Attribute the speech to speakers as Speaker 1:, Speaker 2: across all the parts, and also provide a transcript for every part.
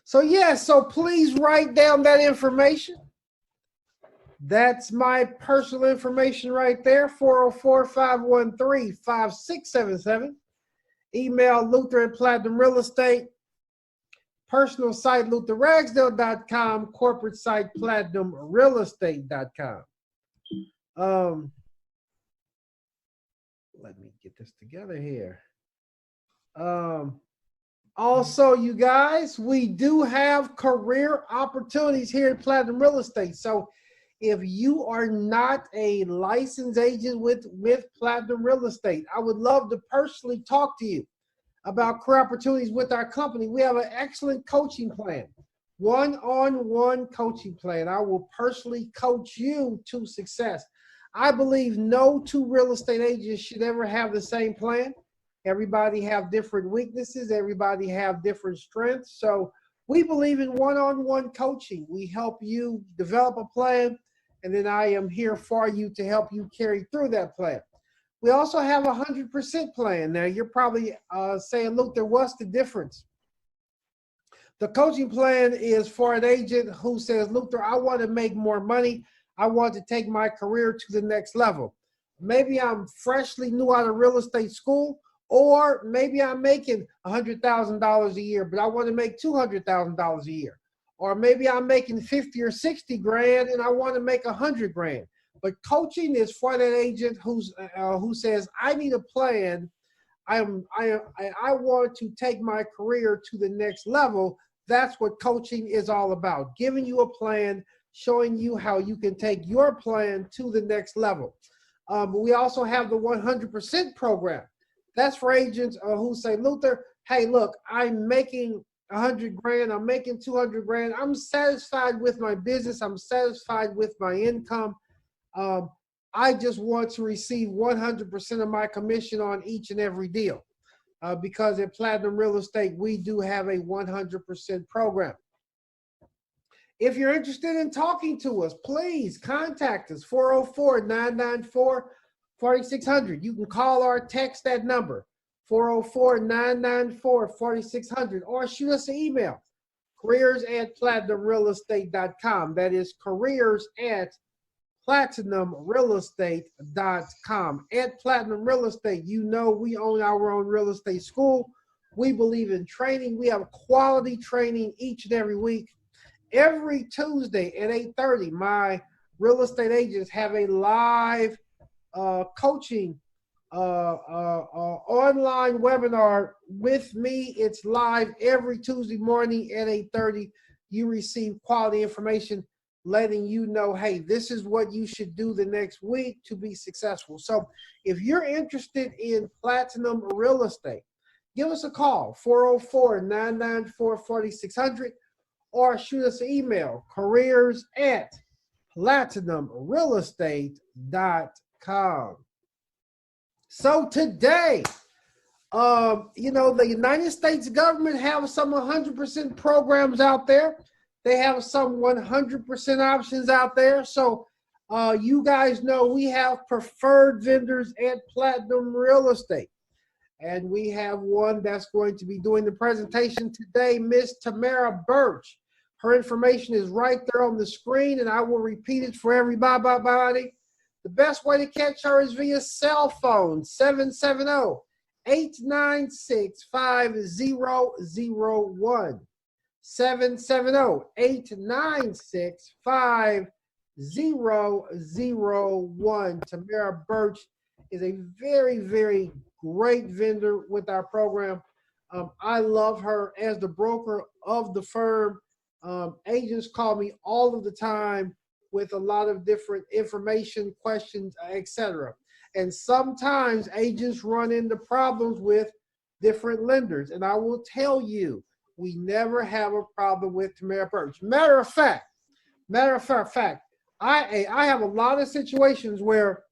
Speaker 1: So yeah, so please write down that information. That's my personal information right there, 404-513-5677. Email Luther at Platinum Real Estate. Personal site, LutherRagsdale.com. Corporate site, PlatinumRealEstate.com. Let me get this together here. Also, you guys, we do have career opportunities here at Platinum Real Estate. So if you are not a licensed agent with Platinum Real Estate, I would love to personally talk to you about career opportunities with our company. We have an excellent coaching plan, one-on-one coaching plan. I will personally coach you to success. I believe no two real estate agents should ever have the same plan. Everybody have different weaknesses. Everybody have different strengths. So we believe in one-on-one coaching. We help you develop a plan, and then I am here for you to help you carry through that plan. We also have a 100% plan. Now, you're probably saying, Luther, what's the difference? The coaching plan is for an agent who says, Luther, I want to make more money. I want to take my career to the next level. Maybe I'm freshly new out of real estate school, or maybe I'm making $100,000 a year, but I want to make $200,000 a year. Or maybe I'm making 50 or 60 grand and I want to make 100 grand. But coaching is for that agent who says, I need a plan. I want to take my career to the next level. That's what coaching is all about, giving you a plan, showing you how you can take your plan to the next level. We also have the 100% program. That's for agents who say, Luther, hey, look, I'm making 100 grand, I'm making 200 grand. I'm satisfied with my business. I'm satisfied with my income. I just want to receive 100% of my commission on each and every deal. Because at Platinum Real Estate, we do have a 100% program. If you're interested in talking to us, please contact us, 404-994-4600. You can call or text that number, 404-994-4600, or shoot us an email, careers@platinumrealestate.com. That is careers@platinumrealestate.com. At Platinum Real Estate, you know we own our own real estate school. We believe in training. We have quality training each and every week. Every Tuesday at 8:30, my real estate agents have a live coaching online webinar with me. It's live every Tuesday morning at 8:30. You receive quality information letting you know, hey, this is what you should do the next week to be successful. So if you're interested in Platinum Real Estate, give us a call, 404-994-4600, or shoot us an email, careers@platinumrealestate.com. So today, the United States government have some 100% programs out there. They have some 100% options out there. So you guys know we have preferred vendors at Platinum Real Estate. And we have one that's going to be doing the presentation today, Miss Tamara Burch. Her information is right there on the screen, and I will repeat it for everybody. The best way to catch her is via cell phone, 770-896-5001. 770-896-5001. Tamara Burch is a very, very great vendor with our program. I love her as the broker of the firm. Agents call me all of the time with a lot of different information, questions, etc. And sometimes agents run into problems with different lenders. And I will tell you, we never have a problem with Tamara Burch. Matter of fact, I have a lot of situations where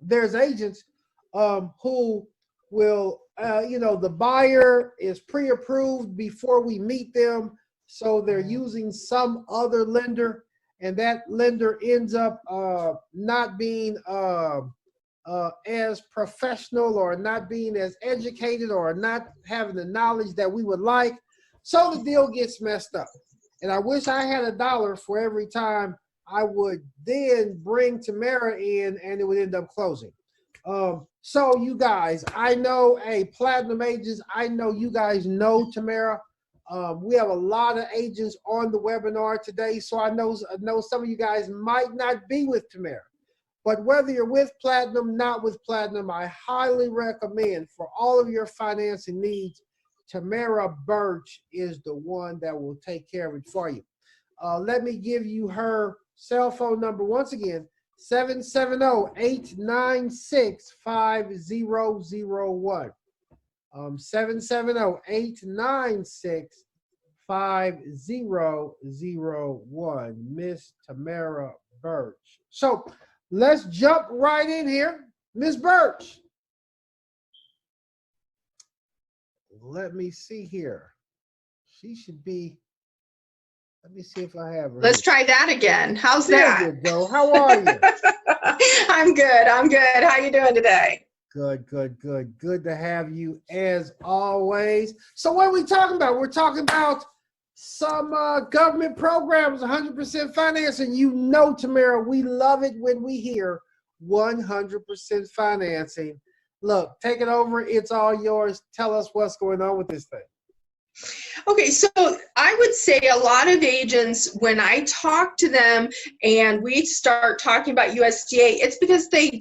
Speaker 1: there's agents who will, the buyer is pre-approved before we meet them, so they're using some other lender, and that lender ends up not being as professional, or not being as educated, or not having the knowledge that we would like. So the deal gets messed up. And I wish I had $1 for every time I would then bring Tamara in and it would end up closing. So you guys, I know, platinum agents, I know you guys know Tamara. We have a lot of agents on the webinar today, so I know some of you guys might not be with Tamara. But whether you're with platinum, not with platinum, I highly recommend for all of your financing needs, Tamara Burch is the one that will take care of it for you. Let me give you her cell phone number once again, 770-896-5001. 770-896-5001. Miss Tamara Burch. So let's jump right in here. Miss Burch. Let me see here. She should be. Let me see if I have her.
Speaker 2: Let's try that again. How's that?
Speaker 1: There you go. How are you?
Speaker 2: I'm good. I'm good. How you doing today?
Speaker 1: Good, good, good. Good to have you as always. So what are we talking about? We're talking about some government programs, 100% financing. You know, Tamara, we love it when we hear 100% financing. Look, take it over. It's all yours. Tell us what's going on with this thing.
Speaker 2: Okay, so I would say a lot of agents, when I talk to them and we start talking about USDA, it's because they've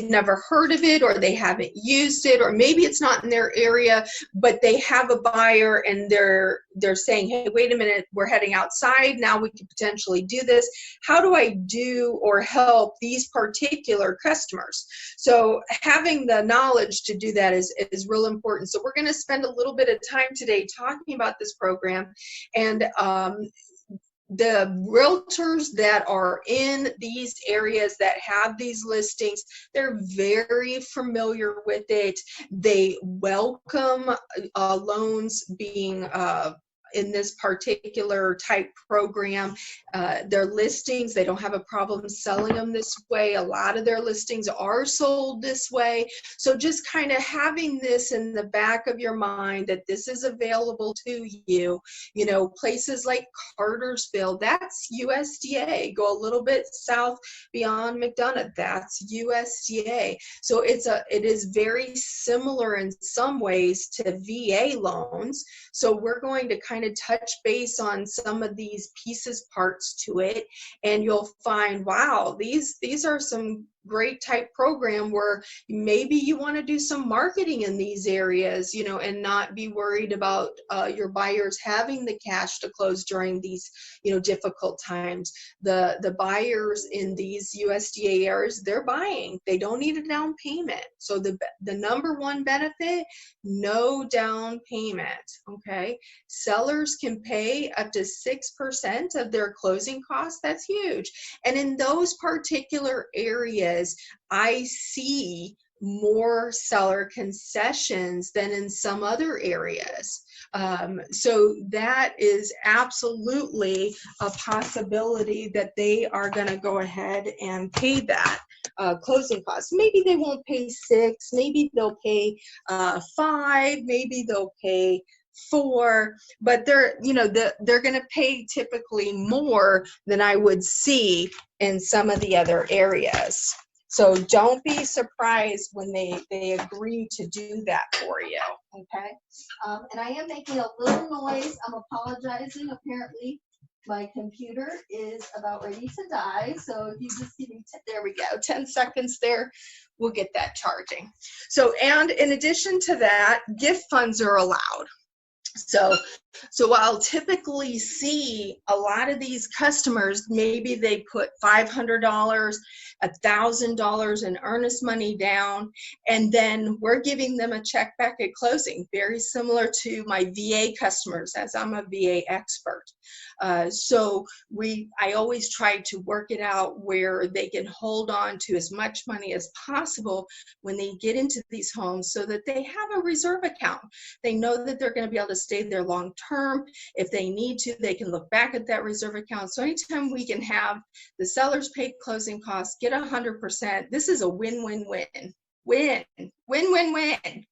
Speaker 2: never heard of it, or they haven't used it, or maybe it's not in their area, but they have a buyer and they're saying, hey, wait a minute, we're heading outside, now we could potentially do this. How do I do or help these particular customers? So having the knowledge to do that is real important. So we're going to spend a little bit of time today talking about this program, and the realtors that are in these areas that have these listings, they're very familiar with it. They welcome loans being in this particular type program. Their listings, they don't have a problem selling them this way. A lot of their listings are sold this way. So just kind of having this in the back of your mind that this is available to you. You know, places like Cartersville, that's USDA. Go a little bit south beyond McDonough, that's USDA. So it is very similar in some ways to VA loans. So we're going to kind of touch base on some of these pieces, parts to it, and you'll find, wow, these are some great type program where maybe you want to do some marketing in these areas, you know, and not be worried about your buyers having the cash to close during these, you know, difficult times. The buyers in these USDA areas, they're buying. They don't need a down payment. So the number one benefit, no down payment. Okay, sellers can pay up to 6% of their closing costs. That's huge. And in those particular areas, I see more seller concessions than in some other areas. So that is absolutely a possibility that they are going to go ahead and pay that closing costs. Maybe they won't pay 6, maybe they'll pay 5, maybe they'll pay 4, but they're going to pay typically more than I would see in some of the other areas. So don't be surprised when they agree to do that for you, okay? And I am making a little noise. I'm apologizing. Apparently, my computer is about ready to die. So if you just give me, there we go, 10 seconds there, we'll get that charging. So, and in addition to that, gift funds are allowed. So I'll typically see a lot of these customers, maybe they put $500, $1,000 in earnest money down, and then we're giving them a check back at closing, very similar to my VA customers, as I'm a VA expert. So I always try to work it out where they can hold on to as much money as possible when they get into these homes, so that they have a reserve account. They know that they're going to be able to stay there long term. If they need to, they can look back at that reserve account. So anytime we can have the sellers pay closing costs, get 100%, this is a win-win-win. Win-win-win.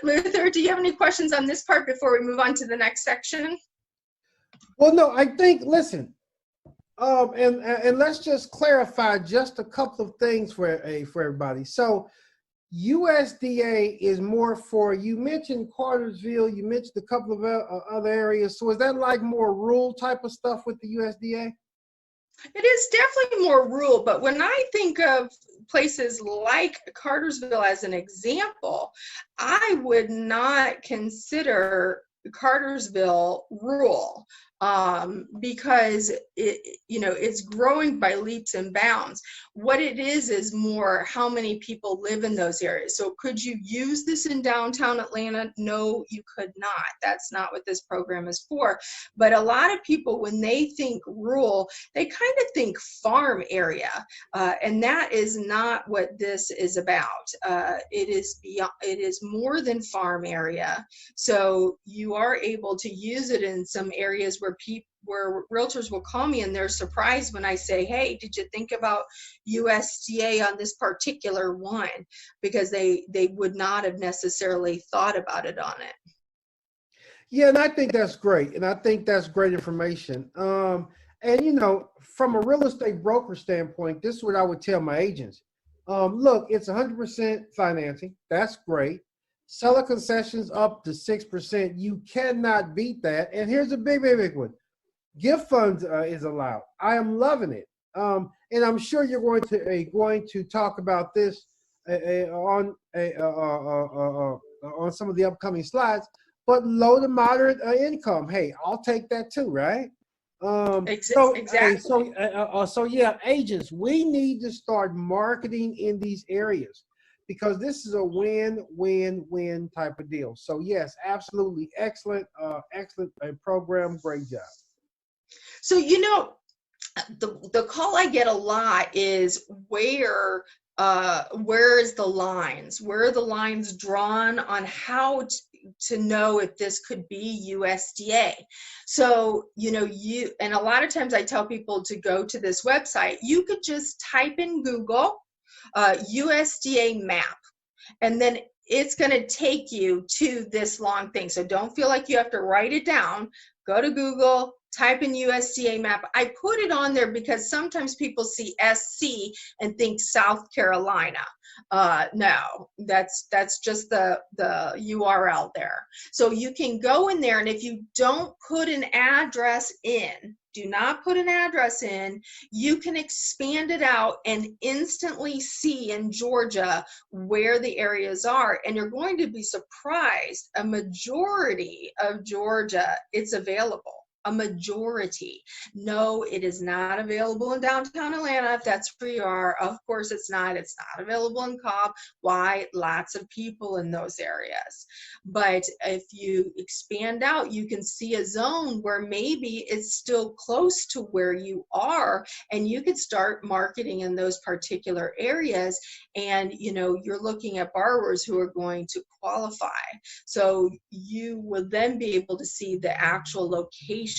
Speaker 2: Luther, do you have any questions on this part before we move on to the next section?
Speaker 1: Well, no, I think, listen, and let's just clarify just a couple of things for everybody. So USDA is more for, you mentioned Cartersville, you mentioned a couple of other areas. So is that like more rural type of stuff with the USDA?
Speaker 2: It is definitely more rural, but when I think of places like Cartersville as an example, I would not consider Cartersville rural, because it's growing by leaps and bounds. What it is more how many people live in those areas. So could you use this in downtown Atlanta? No, you could not. That's not what this program is for. But a lot of people, when they think rural, they kind of think farm area, and that is not what this is about. It is more than farm area. So you are able to use it in some areas where realtors will call me and they're surprised when I say, hey, did you think about USDA on this particular one? Because they would not have necessarily thought about it on it.
Speaker 1: Yeah, and I think that's great. And I think that's great information. And from a real estate broker standpoint, this is what I would tell my agents. Look, it's 100% financing. That's great. Seller concessions up to 6%. You cannot beat that. And here's a big, big, big one. Gift funds is allowed. I am loving it. And I'm sure you're going to talk about this on some of the upcoming slides. But low to moderate income, hey, I'll take that too, right? Exactly. Hey, so yeah, agents, we need to start marketing in these areas, because this is a win-win-win type of deal. So yes, absolutely excellent program. Great job.
Speaker 2: So the call I get a lot is where is the lines? Where are the lines drawn on how to know if this could be USDA? So and a lot of times I tell people to go to this website. You could just type in Google USDA map, and then it's going to take you to this long thing. So don't feel like you have to write it down. Go to Google, type in USDA map. I put it on there because sometimes people see SC and think South Carolina. No, that's just the URL there. So you can go in there, and if you don't put an address in, do not put an address in, you can expand it out and instantly see in Georgia where the areas are. And you're going to be surprised, a majority of Georgia, it's available. A majority. No, it is not available in downtown Atlanta. If that's where you are, of course it's not. It's not available in Cobb. Why? Lots of people in those areas. But if you expand out, you can see a zone where maybe it's still close to where you are, and you could start marketing in those particular areas. And you're looking at borrowers who are going to qualify. So you will then be able to see the actual location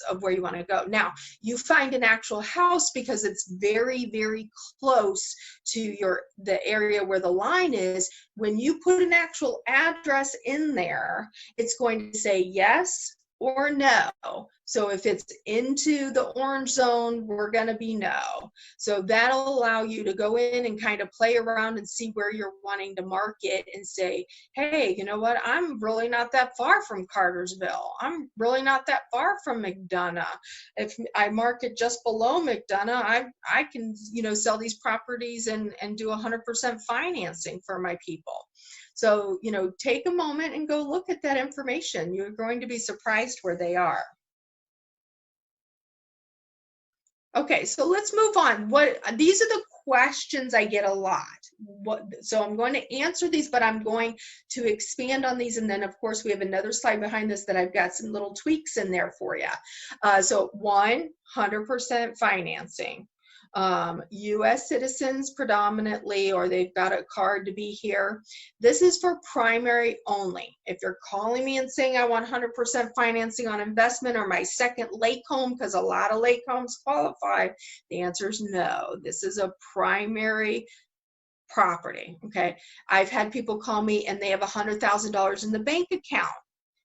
Speaker 2: of where you want to go. Now, you find an actual house because it's very, very close to the area where the line is. When you put an actual address in there, it's going to say yes or no. So if it's into the orange zone, we're going to be no. So that'll allow you to go in and kind of play around and see where you're wanting to market and say, hey, you know what? I'm really not that far from Cartersville. I'm really not that far from McDonough. If I market just below McDonough, I can, sell these properties and do 100% financing for my people. So, take a moment and go look at that information. You're going to be surprised where they are. Okay, so let's move on. These are the questions I get a lot. So I'm going to answer these, but I'm going to expand on these. And then, of course, we have another slide behind this that I've got some little tweaks in there for you. So 100% financing. U.S. citizens predominantly, or they've got a card to be here. This is for primary only. If you're calling me and saying I want 100% financing on investment or my second lake home, because a lot of lake homes qualify, the answer is no. This is a primary property. Okay. I've had people call me and they have $100,000 in the bank account.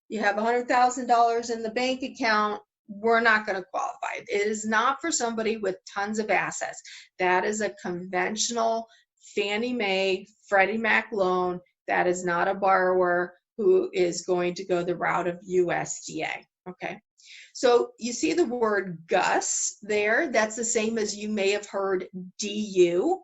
Speaker 2: You have $100,000 in the bank account, we're not going to qualify. It is not for somebody with tons of assets. That is a conventional Fannie Mae, Freddie Mac loan. That is not a borrower who is going to go the route of USDA. Okay. So you see the word GUS there. That's the same as you may have heard DU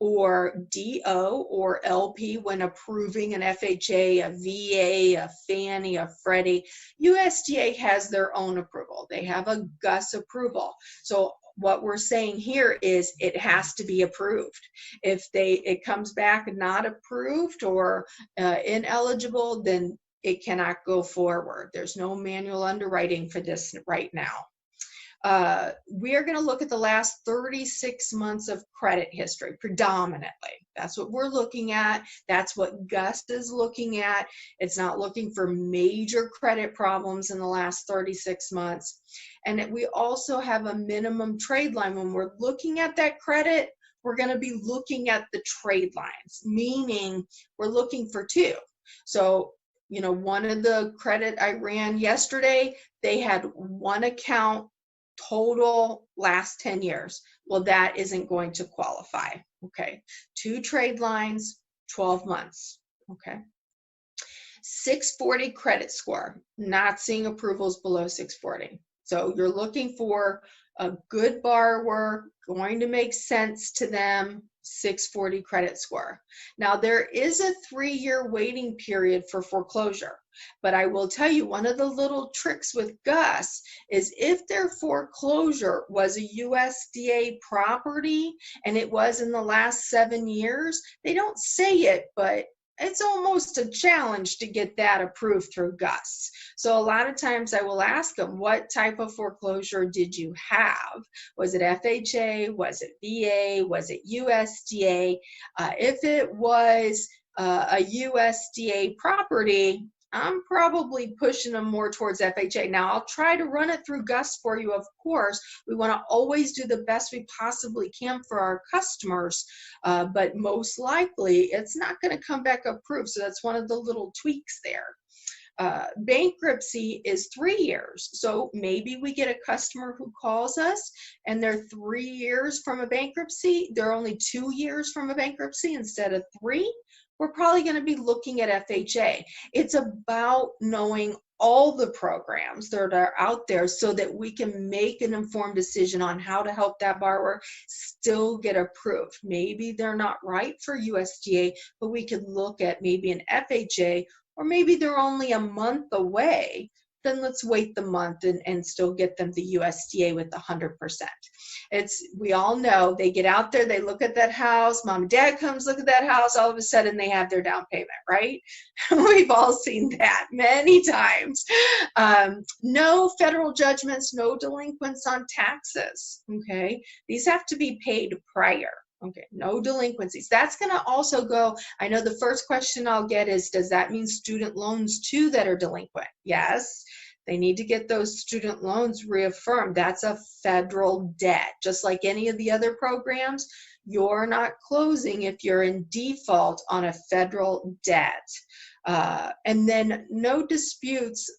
Speaker 2: or DO or LP when approving an FHA, a VA, a Fannie, a Freddie. USDA has their own approval. They have a GUS approval. So what we're saying here is it has to be approved. If it comes back not approved or ineligible, then it cannot go forward. There's no manual underwriting for this right now. We are going to look at the last 36 months of credit history predominantly. That's what we're looking at. That's what GUS is looking at. It's not looking for major credit problems in the last 36 months. And we also have a minimum trade line. When we're looking at that credit, we're going to be looking at the trade lines, meaning we're looking for two. So, you know, one of the credit I ran yesterday, they had one account total last 10 years. Well, that isn't going to qualify. Okay. 2 trade lines, 12 months. Okay. 640 credit score, not seeing approvals below 640. So you're looking for a good borrower, going to make sense to them, 640 credit score. Now there is a 3-year waiting period for foreclosure, but I will tell you one of the little tricks with GUS is if their foreclosure was a USDA property and it was in the last 7 years, they don't say it, but it's almost a challenge to get that approved through GUS. So a lot of times I will ask them, what type of foreclosure did you have? Was it FHA? Was it VA? Was it USDA? If it was a USDA property, I'm probably pushing them more towards FHA. Now, I'll try to run it through GUS for you, of course. We want to always do the best we possibly can for our customers, but most likely it's not going to come back approved. So that's one of the little tweaks there. Bankruptcy is 3 years. So maybe we get a customer who calls us and they're 3 years from a bankruptcy. They're only 2 years from a bankruptcy instead of 3. We're probably going to be looking at FHA. It's about knowing all the programs that are out there so that we can make an informed decision on how to help that borrower still get approved. Maybe they're not right for USDA, but we could look at maybe an FHA, or maybe they're only a month away. Then let's wait the month and still get them the USDA with 100%. We all know they get out there, they look at that house, mom and dad comes look at that house, all of a sudden they have their down payment, right? We've all seen that many times. No federal judgments, no delinquents on taxes, okay? These have to be paid prior. Okay, no delinquencies. That's going to also go, I know the first question I'll get is, does that mean student loans too that are delinquent? Yes, they need to get those student loans reaffirmed. That's a federal debt. Just like any of the other programs, you're not closing if you're in default on a federal debt. And then no disputes.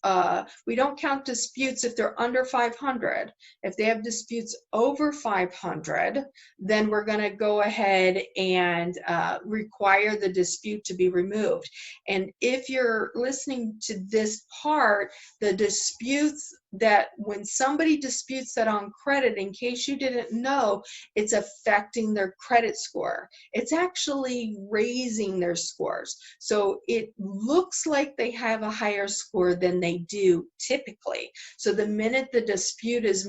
Speaker 2: We don't count disputes if they're under 500. If they have disputes over 500, then we're going to go ahead and require the dispute to be removed. And if you're listening to this part, the disputes that when somebody disputes that on credit, in case you didn't know, it's affecting their credit score. It's actually raising their scores. So it looks like they have a higher score than they do typically. So the minute the dispute is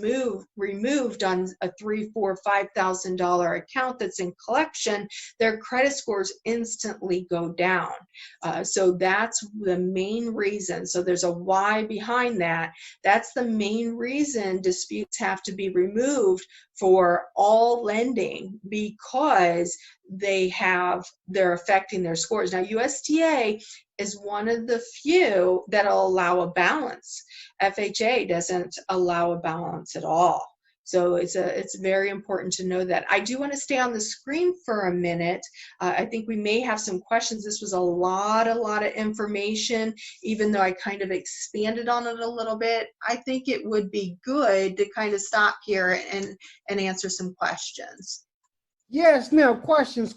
Speaker 2: removed on a $3,000, $4,000, $5,000 account that's in collection, their credit scores instantly go down. So that's the main reason. So there's a why behind that. That's the main reason disputes have to be removed for all lending, because they're affecting their scores. Now, USDA is one of the few that'll allow a balance. FHA doesn't allow a balance at all. So it's very important to know that. I do want to stay on the screen for a minute. I think we may have some questions. This was a lot of information, even though I kind of expanded on it a little bit. I think it would be good to kind of stop here and answer some questions.
Speaker 1: Yes, now questions.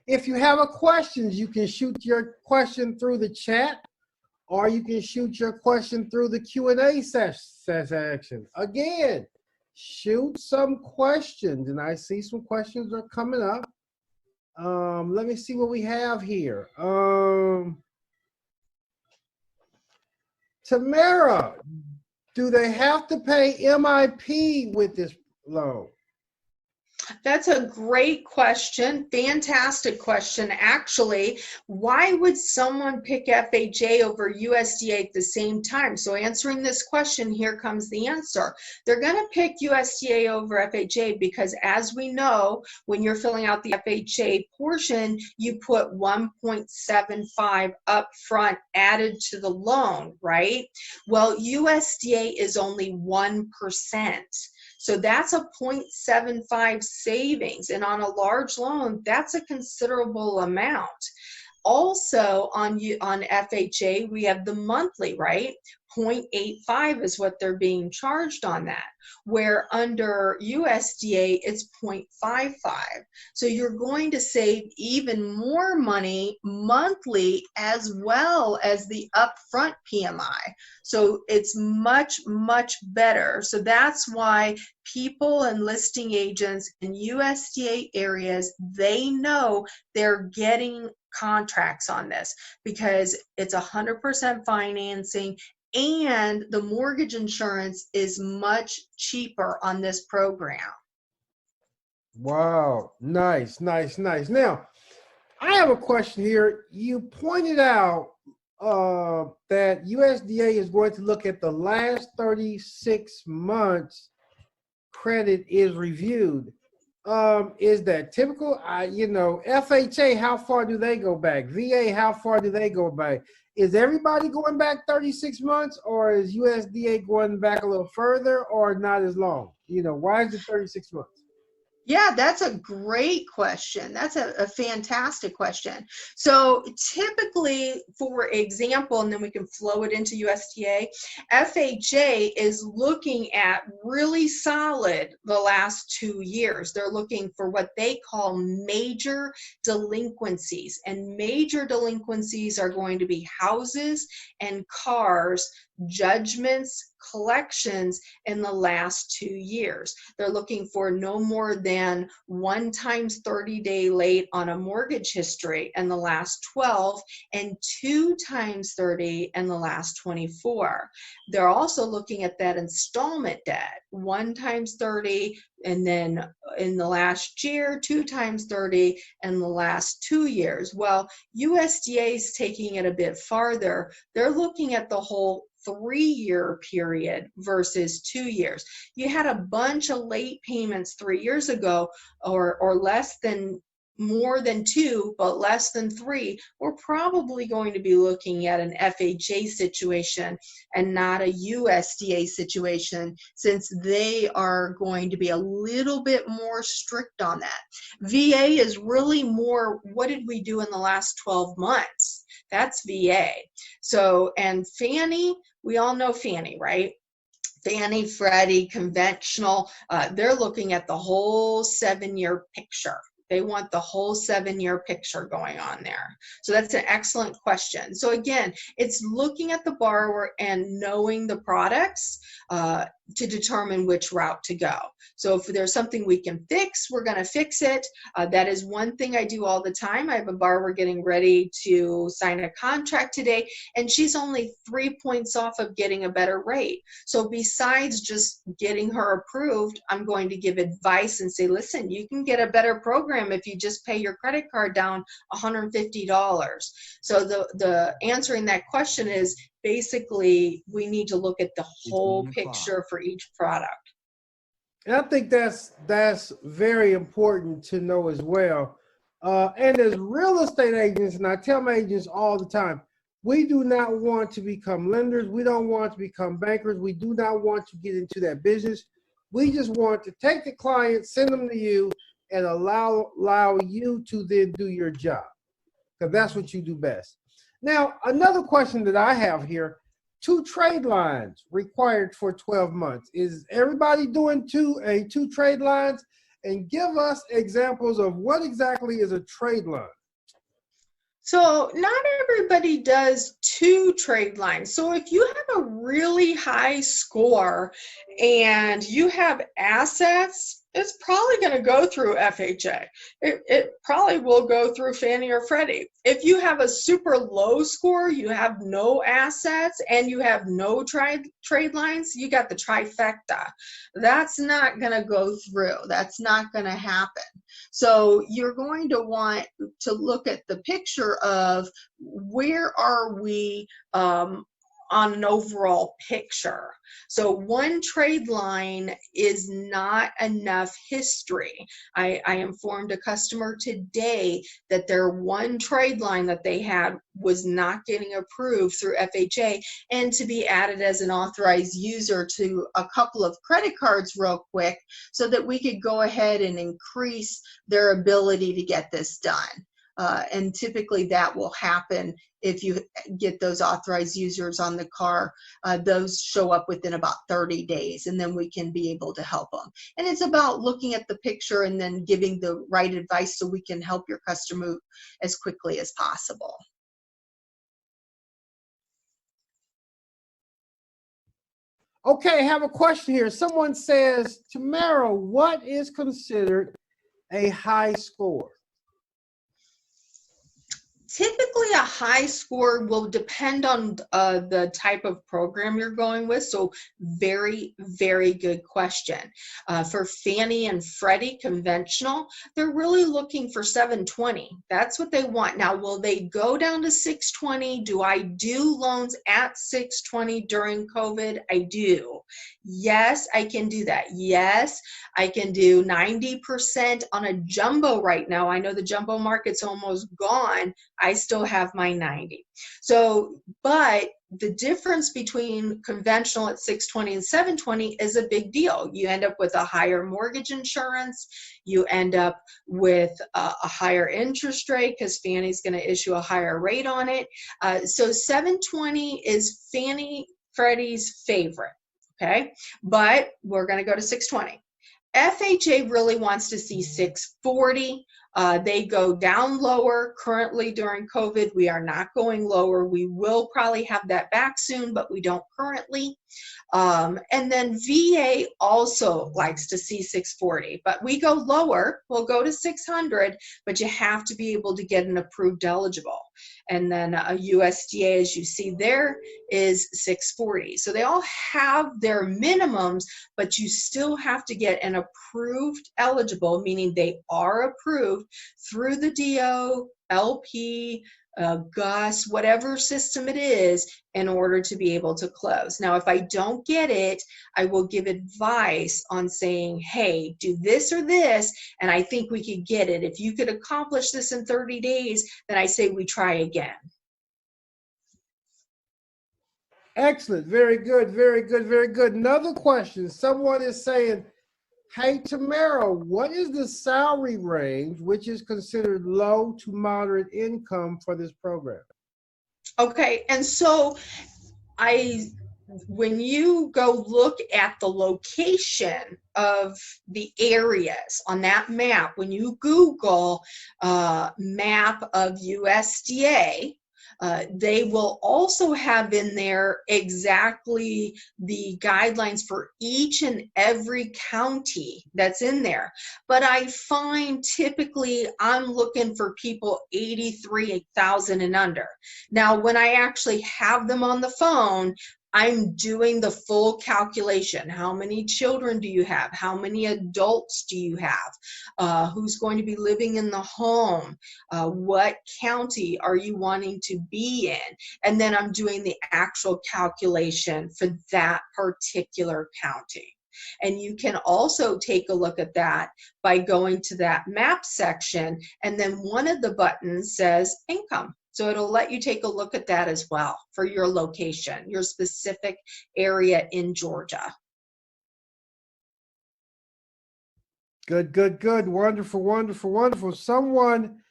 Speaker 1: If you have a question, you can shoot your question through the chat, or you can shoot your question through the Q&A section. Again, shoot some questions, and I see some questions are coming up. Let me see what we have here. Tamara, do they have to pay MIP with this loan?
Speaker 2: That's a great question. Fantastic question. Actually, why would someone pick FHA over USDA at the same time? So answering this question, here comes the answer. They're going to pick USDA over FHA because, as we know, when you're filling out the FHA portion, you put 1.75 up front added to the loan, right? Well, USDA is only 1%. So that's a 0.75 savings. And on a large loan, that's a considerable amount. Also on FHA, we have the monthly, right? 0.85 is what they're being charged on that, where under USDA, it's 0.55. So you're going to save even more money monthly as well as the upfront PMI. So it's much better. So that's why people and listing agents in USDA areas, they know they're getting contracts on this because it's 100% financing, and the mortgage insurance is much cheaper on this program.
Speaker 1: Wow, nice. Now, I have a question here. You pointed out that USDA is going to look at the last 36 months credit is reviewed. Is that typical? FHA, how far do they go back? VA, how far do they go back? Is everybody going back 36 months, or is USDA going back a little further, or not as long? Why is it 36 months?
Speaker 2: Yeah, that's a great question. That's a fantastic question. So typically, for example, and then we can flow it into USDA, FHA is looking at really solid the last 2 years. They're looking for what they call major delinquencies. And major delinquencies are going to be houses and cars, judgments, collections in the last 2 years. They're looking for no more than 1 times 30-day late on a mortgage history in the last 12 and 2 times 30 in the last 24. They're also looking at that installment debt, 1 times 30, and then in the last year, 2 times 30 in the last 2 years. Well, USDA is taking it a bit farther. They're looking at the whole 3-year period versus 2 years. You had a bunch of late payments 3 years ago, or less than, more than 2, but less than 3. We're probably going to be looking at an FHA situation and not a USDA situation, since they are going to be a little bit more strict on that. VA is really more, what did we do in the last 12 months? That's VA. So, and Fannie, we all know Fannie, right? Fannie, Freddie, conventional, they're looking at the whole 7-year picture. They want the whole 7-year picture going on there. So that's an excellent question. So again, it's looking at the borrower and knowing the products to determine which route to go. So if there's something we can fix, we're going to fix it. That is one thing I do all the time. I have a borrower getting ready to sign a contract today, and she's only 3 points off of getting a better rate. So besides just getting her approved, I'm going to give advice and say, listen, you can get a better program if you just pay your credit card down $150. So the answering that question is, basically, we need to look at the whole picture for each product.
Speaker 1: And I think that's very important to know as well. And as real estate agents, and I tell my agents all the time, we do not want to become lenders. We don't want to become bankers. We do not want to get into that business. We just want to take the client, send them to you, and allow you to then do your job, because that's what you do best. Now, another question that I have here, 2 trade lines required for 12 months. Is everybody doing two trade lines? And give us examples of what exactly is a trade line.
Speaker 2: So not everybody does 2 trade lines. So if you have a really high score and you have assets, it's probably going to go through FHA. It probably will go through Fannie or Freddie. If you have a super low score, you have no assets, and you have no trade lines, you got the trifecta. That's not going to go through. That's not going to happen. So you're going to want to look at the picture of where are we on an overall picture. So 1 trade line is not enough history. I informed a customer today that their 1 trade line that they had was not getting approved through FHA, and to be added as an authorized user to a couple of credit cards real quick so that we could go ahead and increase their ability to get this done. And typically that will happen if you get those authorized users on the car. Those show up within about 30 days, and then we can be able to help them. And it's about looking at the picture and then giving the right advice so we can help your customer move as quickly as possible.
Speaker 1: Okay, I have a question here. Someone says, Tamara, what is considered a high score?
Speaker 2: Typically, a high score will depend on the type of program you're going with. So very, very good question. For Fannie and Freddie conventional, they're really looking for 720. That's what they want. Now, will they go down to 620? Do I do loans at 620 during COVID? I do. Yes, I can do that. Yes, I can do 90% on a jumbo right now. I know the jumbo market's almost gone. I still have my 90. So, but the difference between conventional at 620 and 720 is a big deal. You end up with a higher mortgage insurance. You end up with a higher interest rate because Fannie's going to issue a higher rate on it. So 720 is Fannie Freddie's favorite. Okay, but we're going to go to 620. FHA really wants to see 640. They go down lower. Currently during COVID, we are not going lower. We will probably have that back soon, but we don't currently. And then VA also likes to see 640, but we go lower. We'll go to 600, but you have to be able to get an approved eligible. And then a USDA, as you see there, is 640. So they all have their minimums, but you still have to get an approved eligible, meaning they are approved through the DO, LP, GUS, whatever system it is, in order to be able to close. Now, if I don't get it, I will give advice on saying, hey, do this or this, and I think we could get it. If you could accomplish this in 30 days, then I say we try again.
Speaker 1: Excellent. Very good. Very good. Very good. Another question. Someone is saying, hey, Tamara, what is the salary range which is considered low to moderate income for this program?
Speaker 2: Okay, and so when you go look at the location of the areas on that map, when you Google map of USDA, they will also have in there exactly the guidelines for each and every county that's in there. But I find typically I'm looking for people 83,000 and under. Now, when I actually have them on the phone, I'm doing the full calculation. How many children do you have? How many adults do you have? Who's going to be living in the home? What county are you wanting to be in? And then I'm doing the actual calculation for that particular county. And you can also take a look at that by going to that map section, and then one of the buttons says income. So it'll let you take a look at that as well for your location, your specific area in Georgia.
Speaker 1: Good, good, good. Wonderful, wonderful, wonderful. Someone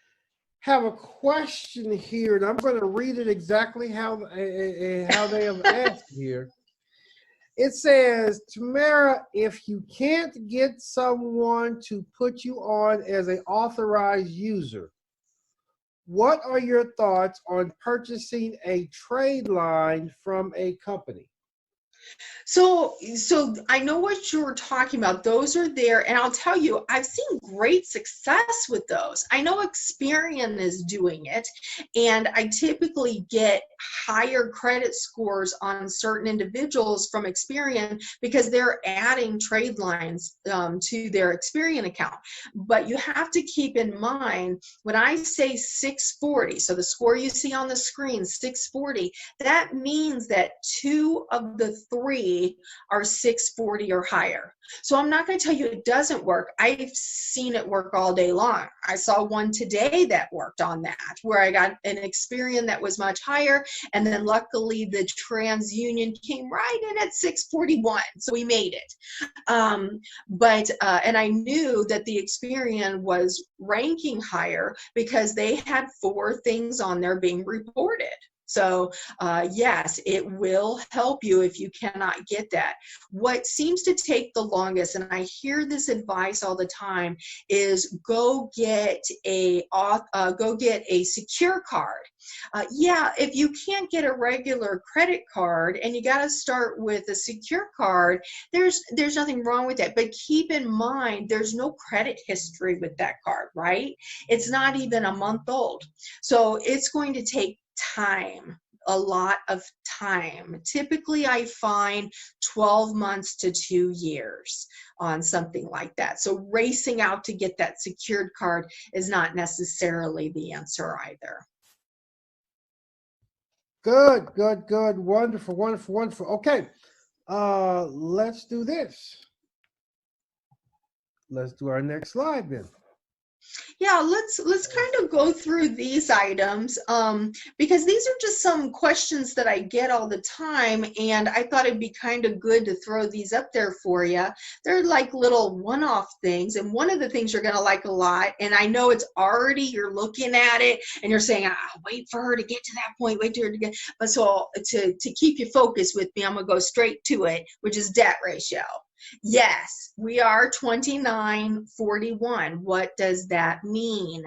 Speaker 1: have a question here, and I'm going to read it exactly how they have asked here. It says, Tamara, if you can't get someone to put you on as an authorized user, what are your thoughts on purchasing a trade line from a company?
Speaker 2: So I know what you're talking about. Those are there, and I'll tell you, I've seen great success with those. I know Experian is doing it, and I typically get higher credit scores on certain individuals from Experian because they're adding trade lines to their Experian account. But you have to keep in mind when I say 640, so the score you see on the screen, 640, that means that 2 of the 3 are 640 or higher. So I'm not going to tell you it doesn't work. I've seen it work all day long. I saw one today that worked on that, where I got an Experian that was much higher, and then luckily the TransUnion came right in at 641, so we made it. And I knew that the Experian was ranking higher because they had 4 things on there being reported. So yes, it will help you if you cannot get that. What seems to take the longest, and I hear this advice all the time, is go get a secure card. Yeah, if you can't get a regular credit card and you got to start with a secure card, there's nothing wrong with that. But keep in mind, there's no credit history with that card, right? It's not even a month old. So it's going to take time, a lot of time. Typically, I find 12 months to 2 years on something like that. So racing out to get that secured card is not necessarily the answer either.
Speaker 1: Good, good, good. Wonderful, wonderful, wonderful. Okay, let's do this. Let's do our next slide then.
Speaker 2: Yeah, let's kind of go through these items because these are just some questions that I get all the time, and I thought it'd be kind of good to throw these up there for you. They're like little one-off things, and one of the things you're going to like a lot, and I know it's already, you're looking at it and you're saying, wait for her to get to that point, wait for her to get, but so to keep you focused with me, I'm going to go straight to it, which is debt ratio. Yes, we are 2941. What does that mean?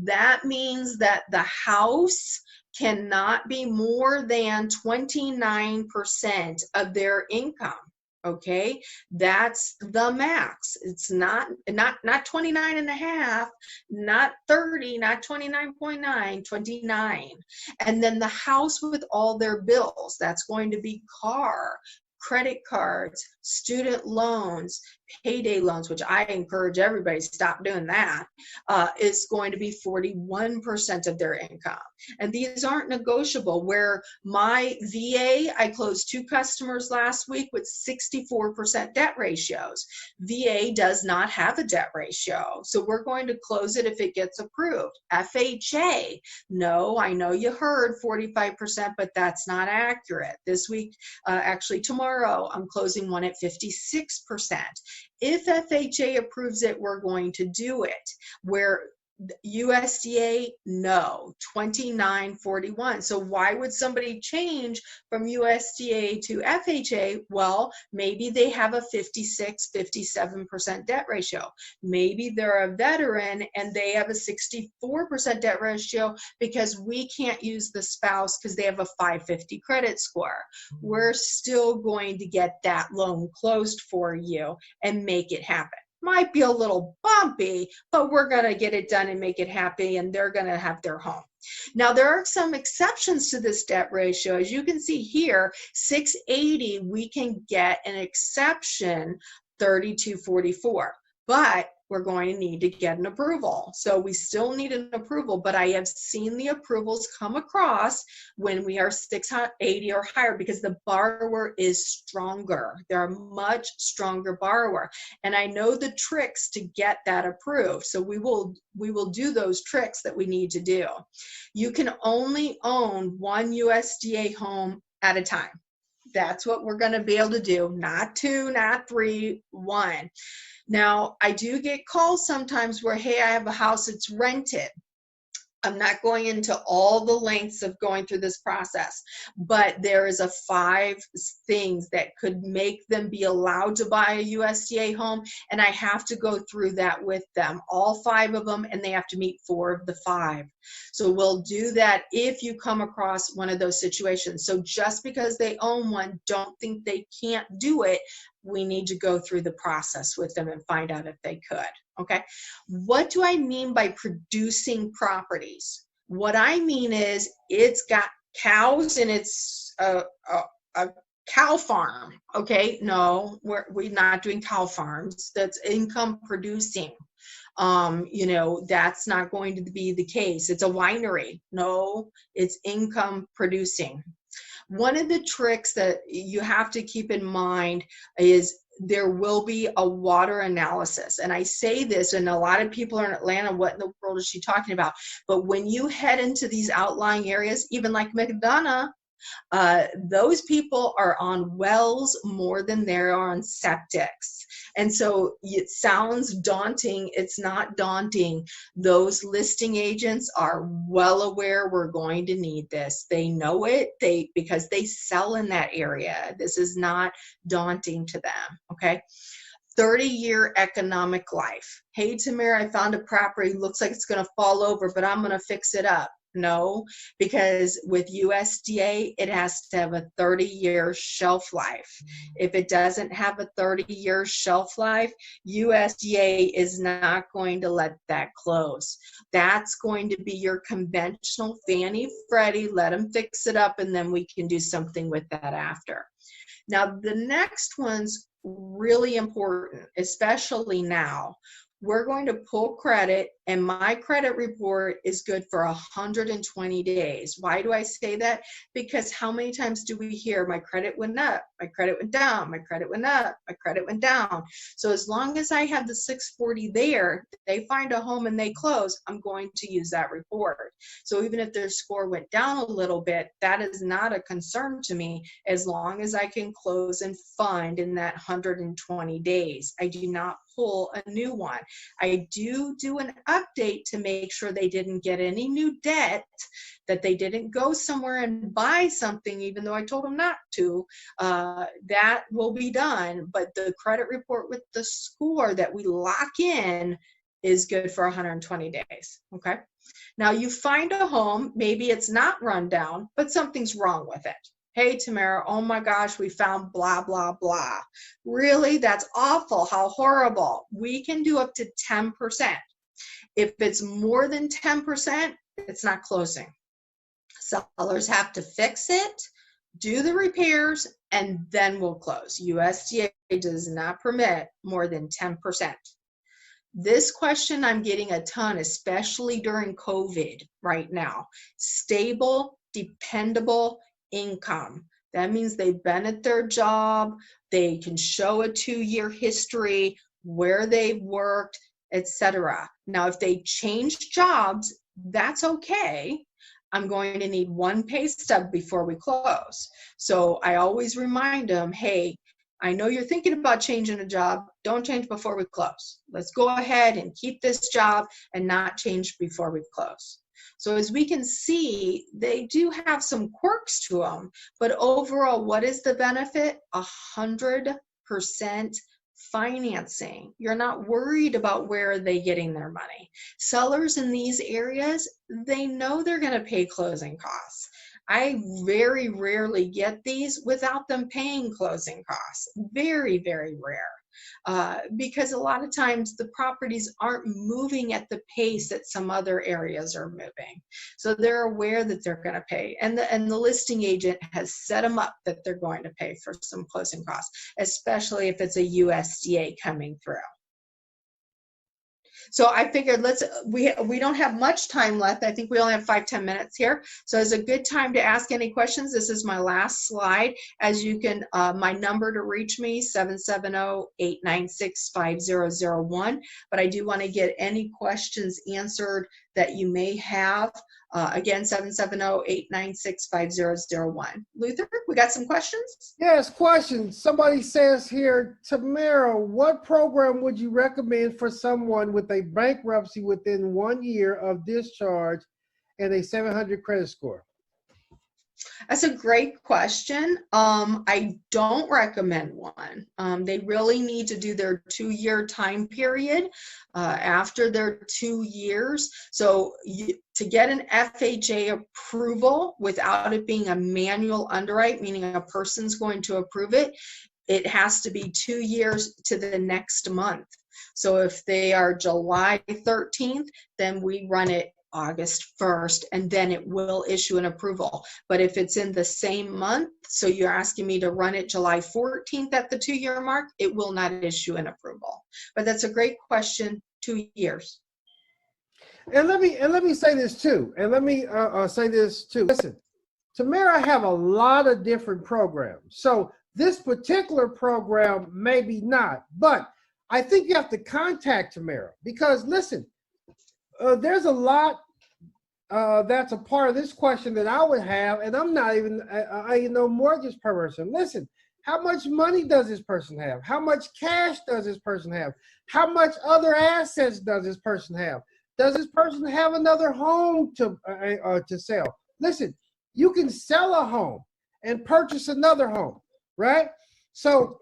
Speaker 2: That means that the house cannot be more than 29% of their income. Okay, that's the max. It's not 29 and a half, not 30, not 29.9, 29. And then the house with all their bills, that's going to be car, credit cards, student loans, payday loans, which I encourage everybody to stop doing that, is going to be 41% of their income. And these aren't negotiable. Where my VA, I closed 2 customers last week with 64% debt ratios. VA does not have a debt ratio, so we're going to close it if it gets approved. FHA, no, I know you heard 45%, but that's not accurate. This week, actually tomorrow, I'm closing one at 56%. If FHA approves it, we're going to do it. Where USDA, no, 2941. So why would somebody change from USDA to FHA? Well, maybe they have a 56, 57% debt ratio. Maybe they're a veteran and they have a 64% debt ratio because we can't use the spouse because they have a 550 credit score. We're still going to get that loan closed for you and make it happen. Might be a little bumpy, but we're going to get it done and make it happy, and they're going to have their home. Now, there are some exceptions to this debt ratio. As you can see here, 680, we can get an exception, 3244. But we're going to need to get an approval. So we still need an approval, but I have seen the approvals come across when we are 680 or higher because the borrower is stronger. They're a much stronger borrower. And I know the tricks to get that approved. So we will do those tricks that we need to do. You can only own one USDA home at a time. That's what we're going to be able to do. Not 2, not 3, 1. Now, I do get calls sometimes where, hey, I have a house that's rented. I'm not going into all the lengths of going through this process, but there is 5 things that could make them be allowed to buy a USDA home, and I have to go through that with them, all 5 of them, and they have to meet 4 of the 5. So we'll do that if you come across one of those situations. So just because they own one, don't think they can't do it. We need to go through the process with them and find out if they could. Okay, what do I mean by producing properties? What I mean is it's got cows and it's a cow farm. Okay, no, we're not doing cow farms. That's income producing. That's not going to be the case. It's a winery. No, it's income producing. One of the tricks that you have to keep in mind is there will be a water analysis. And I say this, and a lot of people are in Atlanta, what in the world is she talking about? But when you head into these outlying areas, even like McDonough, those people are on wells more than they're on septics. And so it sounds daunting. It's not daunting. Those listing agents are well aware we're going to need this. They know it because they sell in that area. This is not daunting to them. Okay. 30-year economic life. Hey, Tamara, I found a property. Looks like it's going to fall over, but I'm going to fix it up. No, because with USDA, it has to have a 30-year shelf life. If it doesn't have a 30-year shelf life, USDA is not going to let that close. That's going to be your conventional Fannie Freddie, let them fix it up, and then we can do something with that after. Now, the next one's really important, especially now. We're going to pull credit, and my credit report is good for 120 days. Why do I say that? Because how many times do we hear my credit went up, my credit went down, my credit went up, my credit went down? So as long as I have the 640 there, they find a home and they close, I'm going to use that report. So even if their score went down a little bit, that is not a concern to me as long as I can close and fund in that 120 days. I do not pull a new one. I do an update to make sure they didn't get any new debt, that they didn't go somewhere and buy something even though I told them not to. That will be done, but the credit report with the score that we lock in is good for 120 days. Okay. Now you find a home, maybe it's not run down, but something's wrong with it. Hey, Tamara, oh my gosh, we found blah, blah, blah. Really? That's awful. How horrible. We can do up to 10%. If it's more than 10%, it's not closing. Sellers have to fix it, do the repairs, and then we'll close. USDA does not permit more than 10%. This question I'm getting a ton, especially during COVID right now. Stable, dependable income. That means they've been at their job, they can show a 2-year history, where they've worked, etc. Now, if they change jobs, that's okay. I'm going to need 1 pay stub before we close. So I always remind them, hey, I know you're thinking about changing a job. Don't change before we close. Let's go ahead and keep this job and not change before we close. So as we can see, they do have some quirks to them, but overall, what is the benefit? 100% financing. You're not worried about where are they getting their money. Sellers in these areas, they know they're going to pay closing costs. I very rarely get these without them paying closing costs. Very, very rare. Because a lot of times the properties aren't moving at the pace that some other areas are moving. So they're aware that they're going to pay. And the listing agent has set them up that they're going to pay for some closing costs, especially if it's a USDA coming through. So I figured we don't have much time left. I think we only have 5-10 minutes here. So it's a good time to ask any questions. This is my last slide. As you can, my number to reach me, 770-896-5001. But I do want to get any questions answered that you may have. Again, 770-896-5001. Luther, we got some questions?
Speaker 1: Yes, question. Somebody says here, Tamara, what program would you recommend for someone with a bankruptcy within 1 year of discharge and a 700 credit score?
Speaker 2: That's a great question. I don't recommend one. They really need to do their 2-year time period after their 2 years. So to get an FHA approval without it being a manual underwrite, meaning a person's going to approve it, it has to be 2 years to the next month. So if they are July 13th, then we run it August 1st, and then it will issue an approval. But if it's in the same month, so you're asking me to run it July 14th at the 2-year mark, it will not issue an approval. But that's a great question, 2 years.
Speaker 1: And let me say this too. Listen, Tamara have a lot of different programs. So this particular program maybe not, but I think you have to contact Tamara because listen, there's a lot that's a part of this question that I would have, and I'm not even a mortgage person. Listen, how much money does this person have? How much cash does this person have? How much other assets does this person have? Does this person have another home to sell? Listen, you can sell a home and purchase another home, right? So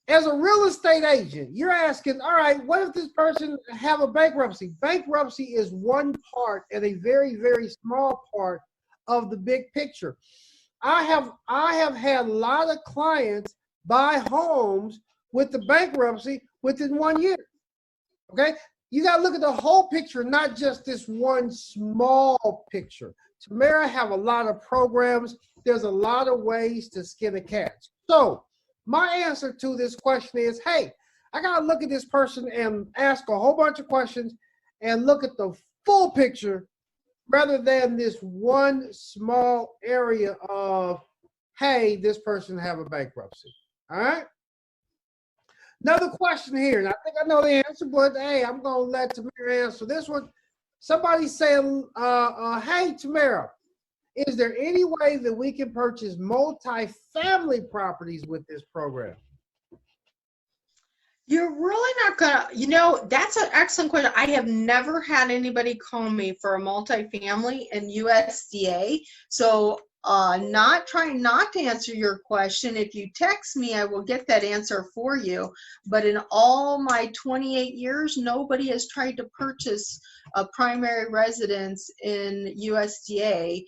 Speaker 1: as a real estate agent, you're asking, all right, what if this person have a bankruptcy? Bankruptcy is one part and a very, very small part of the big picture. I have had a lot of clients buy homes with the bankruptcy within 1 year. Okay? You got to look at the whole picture, not just this one small picture. Tamara have a lot of programs. There's a lot of ways to skin a cat. So my answer to this question is, hey, I got to look at this person and ask a whole bunch of questions and look at the full picture rather than this one small area of, hey, this person have a bankruptcy. All right? Another question here, and I think I know the answer, but hey, I'm going to let Tamara answer this one. Somebody saying, hey, Tamara, is there any way that we can purchase multi-family properties with this program?
Speaker 2: You're really not gonna, that's an excellent question. I have never had anybody call me for a multifamily in USDA. So not trying not to answer your question. If you text me, I will get that answer for you. But in all my 28 years, nobody has tried to purchase a primary residence in USDA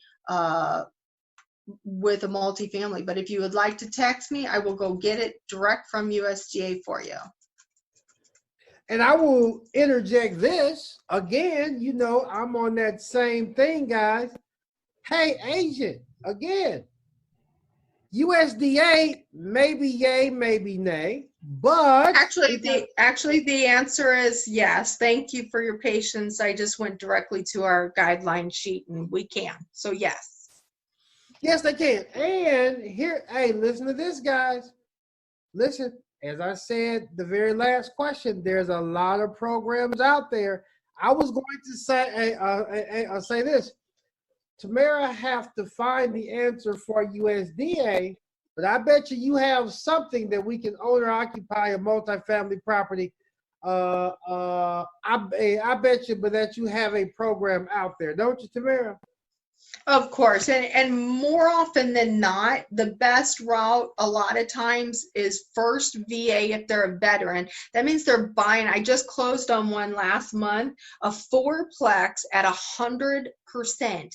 Speaker 2: with a multifamily. But if you would like to text me, I will go get it direct from USDA for you.
Speaker 1: And I will interject this again, I'm on that same thing, guys. Hey, agent, again, USDA, maybe yay, maybe nay, but
Speaker 2: actually the answer is yes. Thank you for your patience. I just went directly to our guideline sheet and we can. So yes.
Speaker 1: Yes, they can. And here, hey, listen to this, guys. Listen, as I said, the very last question, there's a lot of programs out there. I was going to say this. Tamara have to find the answer for USDA, but I bet you have something that we can own or occupy a multifamily property. I bet you, but that you have a program out there, don't you, Tamara?
Speaker 2: Of course, and more often than not, the best route a lot of times is first VA if they're a veteran. That means they're buying. I just closed on one last month, a 4-plex at 100%.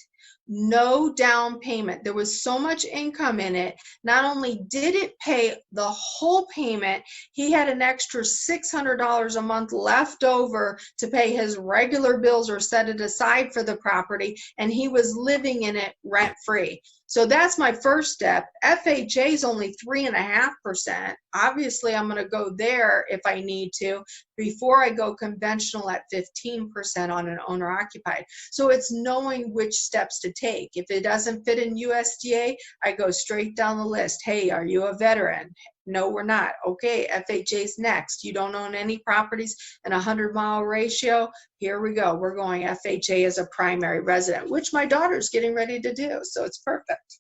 Speaker 2: No down payment. There was so much income in it. Not only did it pay the whole payment, he had an extra $600 a month left over to pay his regular bills or set it aside for the property, and he was living in it rent free. So that's my first step. FHA is only 3.5%. Obviously, I'm going to go there if I need to before I go conventional at 15% on an owner occupied. So it's knowing which steps to take. If it doesn't fit in USDA, I go straight down the list. Hey, are you a veteran? No, we're not. Okay, FHA's next. You don't own any properties in 100-mile ratio. Here we go. We're going FHA as a primary resident, which my daughter's getting ready to do. So it's perfect.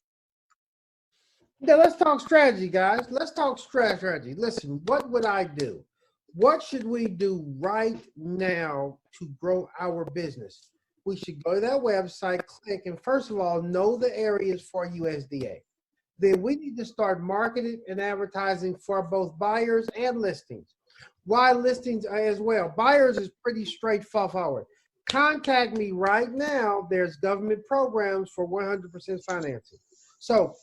Speaker 1: Yeah, let's talk strategy, guys. Let's talk strategy. Listen, what would I do? What should we do right now to grow our business? We should go to that website, click, and first of all, know the areas for USDA. Then we need to start marketing and advertising for both buyers and listings. Why listings as well? Buyers is pretty straightforward. Contact me right now. There's government programs for 100% financing. So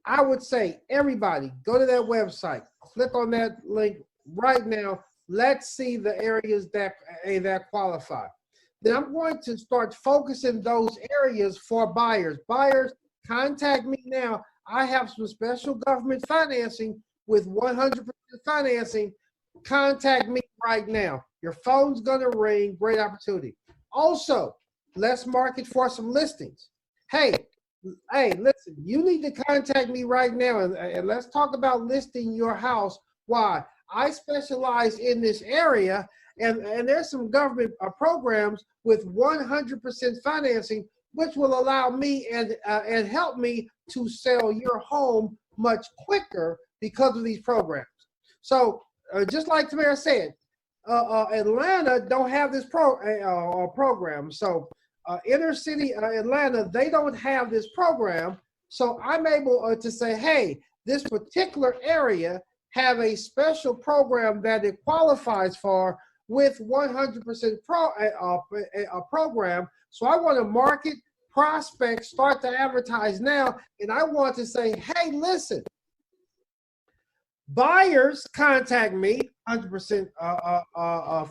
Speaker 1: I would say, everybody, go to that website, click on that link right now. Let's see the areas that qualify. Then I'm going to start focusing those areas for buyers. Buyers, contact me now. I have some special government financing with 100% financing. Contact me right now. Your phone's going to ring. Great opportunity. Also, let's market for some listings. Hey, listen, you need to contact me right now, and let's talk about listing your house. Why? I specialize in this area, and there's some government programs with 100% financing, which will allow me and help me to sell your home much quicker because of these programs. So just like Tamara said, Atlanta don't have this program. So inner city Atlanta, they don't have this program. So I'm able to say, hey, this particular area have a special program that it qualifies for with 100% program. So I want to market, prospect, start to advertise now. And I want to say, hey, listen, buyers contact me, 100%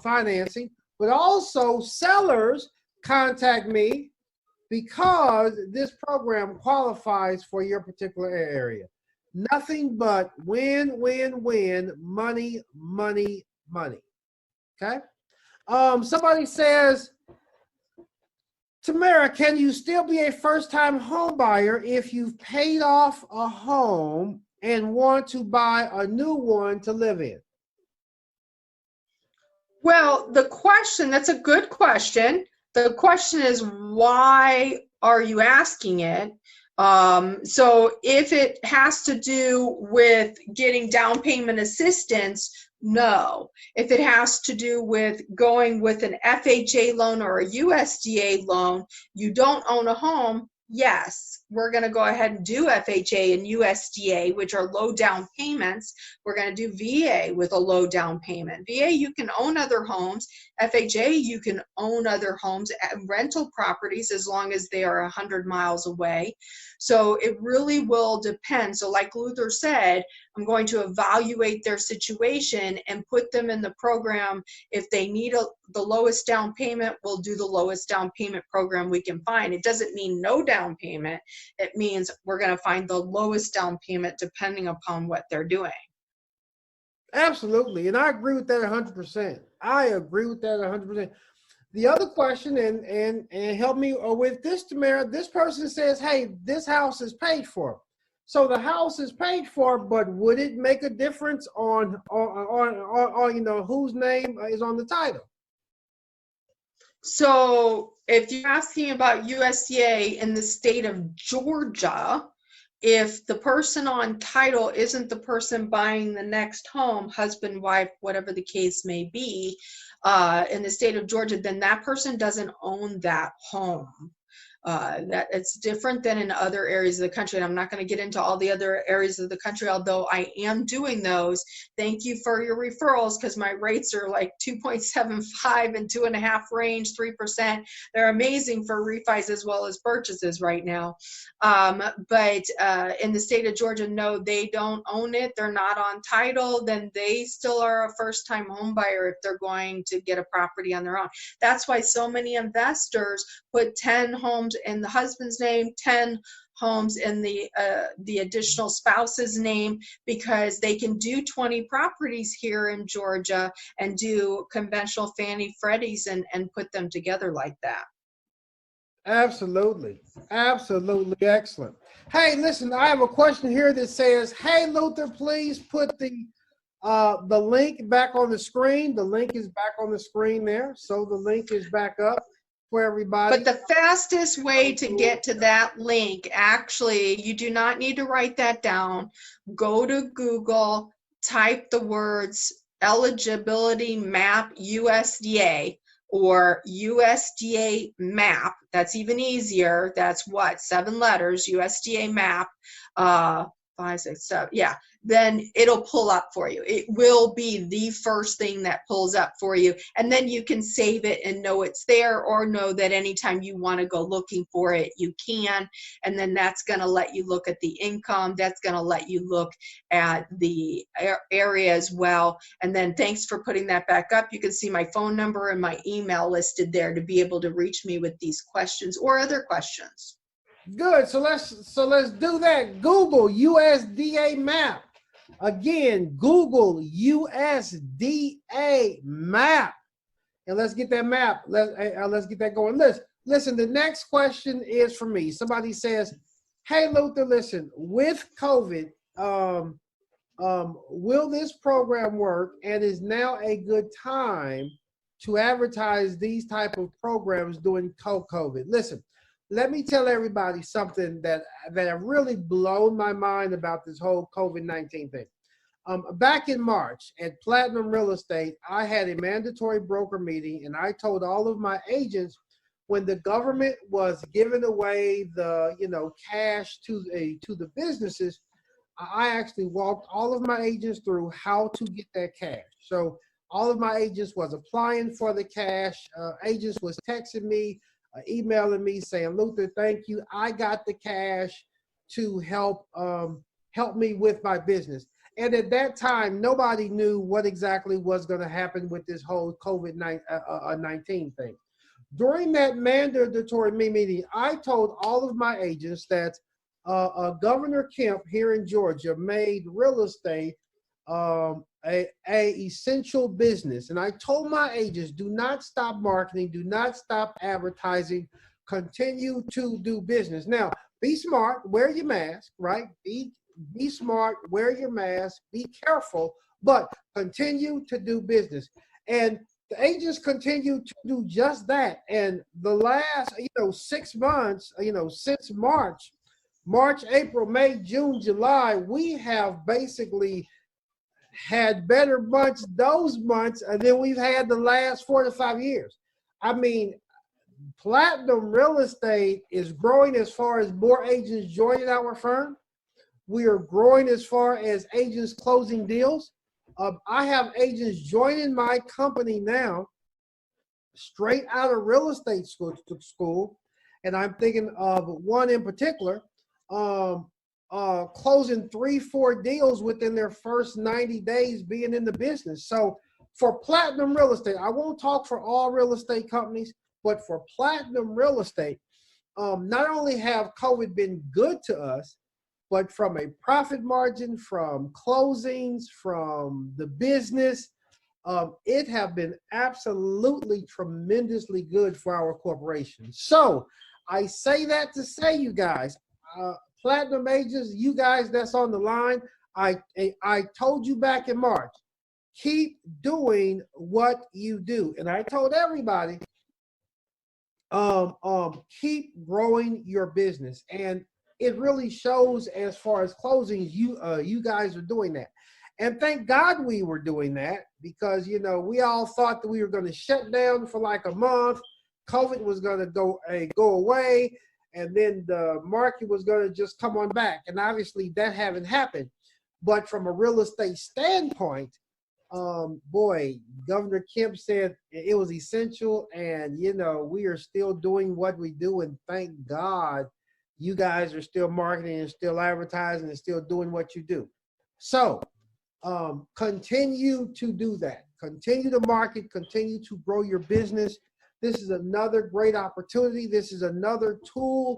Speaker 1: financing, but also sellers contact me because this program qualifies for your particular area. Nothing but win, win, win, money, money, money. Okay? Somebody says, Tamara, can you still be a first-time home buyer if you've paid off a home and want to buy a new one to live in?
Speaker 2: Well, that's a good question. The question is, why are you asking it? So if it has to do with getting down payment assistance, no. If it has to do with going with an FHA loan or a USDA loan, you don't own a home, yes, we're going to go ahead and do FHA and USDA, which are low down payments. We're going to do VA with a low down payment. VA, you can own other homes. FHA, you can own other homes and rental properties as long as they are 100 miles away. So it really will depend. So like Luther said, I'm going to evaluate their situation and put them in the program. If they need the lowest down payment, we'll do the lowest down payment program we can find. It doesn't mean no down payment. It means we're going to find the lowest down payment depending upon what they're doing.
Speaker 1: Absolutely. And I agree with that 100%. I agree with that 100%. The other question, and help me with this, Tamara, this person says, hey, this house is paid for. So the house is paid for, but would it make a difference on whose name is on the title?
Speaker 2: So if you're asking about USDA in the state of Georgia, if the person on title isn't the person buying the next home, husband, wife, whatever the case may be, in the state of Georgia, then that person doesn't own that home. That it's different than in other areas of the country. And I'm not going to get into all the other areas of the country, although I am doing those. Thank you for your referrals, because my rates are like 2.75 and 2.5 range, 3%. They're amazing for refis as well as purchases right now. But in the state of Georgia, no, they don't own it. They're not on title. Then they still are a first-time home buyer if they're going to get a property on their own. That's why so many investors put 10 homes in the husband's name, 10 homes in the additional spouse's name, because they can do 20 properties here in Georgia and do conventional Fannie Freddies and put them together like that.
Speaker 1: Absolutely. Absolutely excellent. Hey, listen, I have a question here that says, "Hey Luther, please put the link back on the screen." The link is back on the screen there. So the link is back up for everybody.
Speaker 2: But the fastest way to get to that link, actually, you do not need to write that down. Go to Google, type the words eligibility map USDA or USDA map. That's even easier. That's what, 7 letters, USDA map, 5, 6, 7. Yeah. Then it'll pull up for you. It will be the first thing that pulls up for you. And then you can save it and know it's there, or know that anytime you want to go looking for it, you can. And then that's going to let you look at the income. That's going to let you look at the area as well. And then thanks for putting that back up. You can see my phone number and my email listed there to be able to reach me with these questions or other questions.
Speaker 1: Good. So let's do that. Google USDA map. Again, Google USDA map, and let's get that map. Let's get that going. Listen. The next question is for me. Somebody says, "Hey Luther, listen. With COVID, will this program work? And is now a good time to advertise these type of programs during COVID?" Listen. Let me tell everybody something that have really blown my mind about this whole COVID-19 thing. Back in March at Platinum Real Estate, I had a mandatory broker meeting, and I told all of my agents, when the government was giving away the cash to the businesses, I actually walked all of my agents through how to get that cash. So all of my agents was applying for the cash. Agents was texting me, emailing me saying, "Luther, thank you. I got the cash to help me with my business." And at that time, nobody knew what exactly was going to happen with this whole COVID-19 thing. During that mandatory meeting, I told all of my agents that Governor Kemp here in Georgia made real estate a essential business. And I told my agents, do not stop marketing, do not stop advertising, continue to do business. Now, be smart, wear your mask, right? Be smart, wear your mask, be careful, but continue to do business. And the agents continue to do just that. And the last, 6 months, since March, April, May, June, July, we have basically had better months those months than we've had the last 4 to 5 years. I mean, Platinum Real Estate is growing as far as more agents joining our firm. We are growing as far as agents closing deals. I have agents joining my company now straight out of real estate school, and I'm thinking of one in particular, closing 3-4 deals within their first 90 days being in the business. So for Platinum Real Estate, I won't talk for all real estate companies, but for Platinum Real Estate, not only have COVID been good to us, but from a profit margin, from closings, from the business, it have been absolutely tremendously good for our corporation. So I say that to say, you guys, Platinum agents, you guys that's on the line, I told you back in March, keep doing what you do. And I told everybody, keep growing your business. And it really shows as far as closings, you guys are doing that. And thank God we were doing that, because, we all thought that we were going to shut down for like a month. COVID was going to go away, and then the market was going to just come on back. And obviously that haven't happened. But from a real estate standpoint, boy, Governor Kemp said it was essential, and, we are still doing what we do. And thank God you guys are still marketing and still advertising and still doing what you do. So continue to do that. Continue to market, continue to grow your business. This is another great opportunity. This is another tool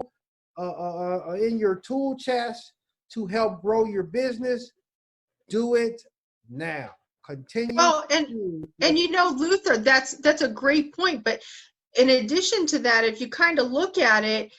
Speaker 1: in your tool chest to help grow your business. Do it now. Continue.
Speaker 2: Well, and Luther, that's a great point. But in addition to that, if you kind of look at it,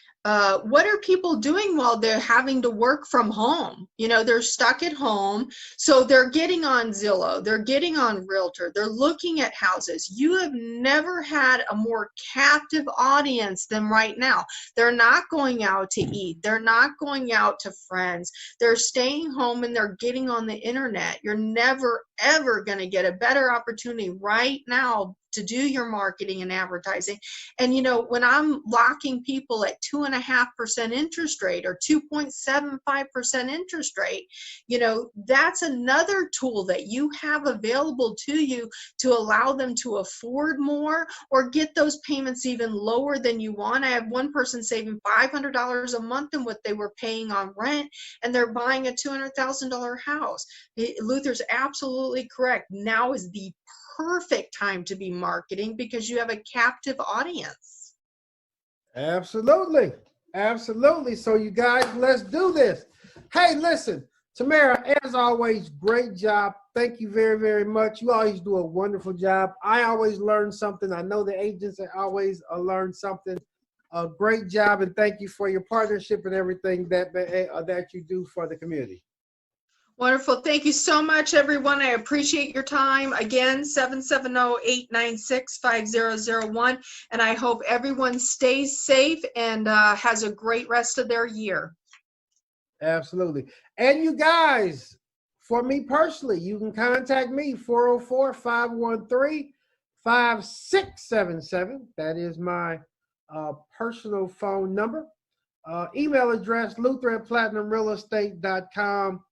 Speaker 2: what are people doing while they're having to work from home? You know, they're stuck at home. So they're getting on Zillow, they're getting on Realtor, they're looking at houses. You have never had a more captive audience than right now. They're not going out to eat. They're not going out to friends. They're staying home and they're getting on the internet. You're never, ever going to get a better opportunity right now to do your marketing and advertising. And, you know, when I'm locking people at 2.5% interest rate or 2.75% interest rate, you know, that's another tool that you have available to you to allow them to afford more or get those payments even lower than you want. I have one person saving $500 a month than what they were paying on rent, and they're buying a $200,000 house. Luther's absolutely correct. Now is the perfect time to be marketing because you have a captive audience.
Speaker 1: Absolutely. Absolutely. So you guys, let's do this. Hey, listen, Tamara, as always, great job. Thank you very, very much. You always do a wonderful job. I always learn something. I know the agents always learn something. A great job, and thank you for your partnership and everything that you do for the community.
Speaker 2: Wonderful. Thank you so much, everyone. I appreciate your time. Again, 770-896-5001. And I hope everyone stays safe and has a great rest of their year.
Speaker 1: Absolutely. And you guys, for me personally, you can contact me, 404-513-5677. That is my personal phone number. Email address, luther@platinumrealestate.com.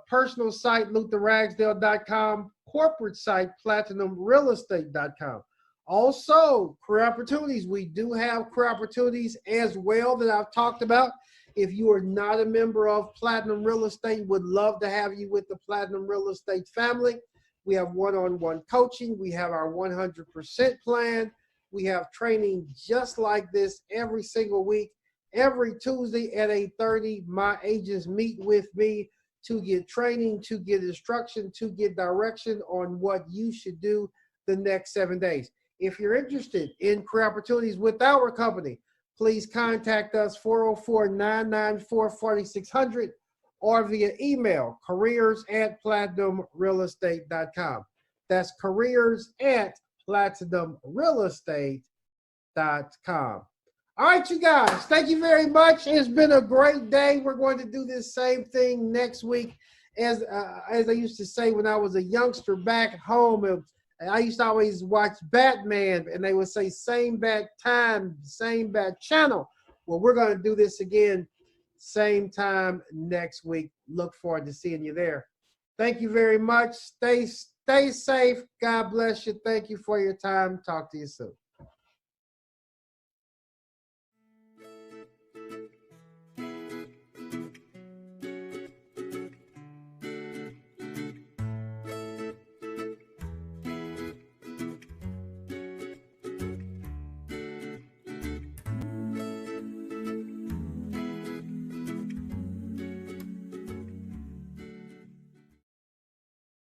Speaker 1: Personal site, lutherragsdale.com. Corporate site, platinumrealestate.com. Also, career opportunities. We do have career opportunities as well that I've talked about. If you are not a member of Platinum Real Estate, would love to have you with the Platinum Real Estate family. We have one-on-one coaching. We have our 100% plan. We have training just like this every single week. Every Tuesday at 8:30, my agents meet with me to get training, to get instruction, to get direction on what you should do the next 7 days. If you're interested in career opportunities with our company, please contact us, 404-994-4600, or via email, careers@platinumrealestate.com. That's careers@platinumrealestate.com. All right, you guys, thank you very much. It's been a great day. We're going to do this same thing next week. As I used to say when I was a youngster back home, I used to always watch Batman, and they would say same bat time, same bat channel. Well, we're going to do this again, same time next week. Look forward to seeing you there. Thank you very much. Stay safe. God bless you. Thank you for your time. Talk to you soon.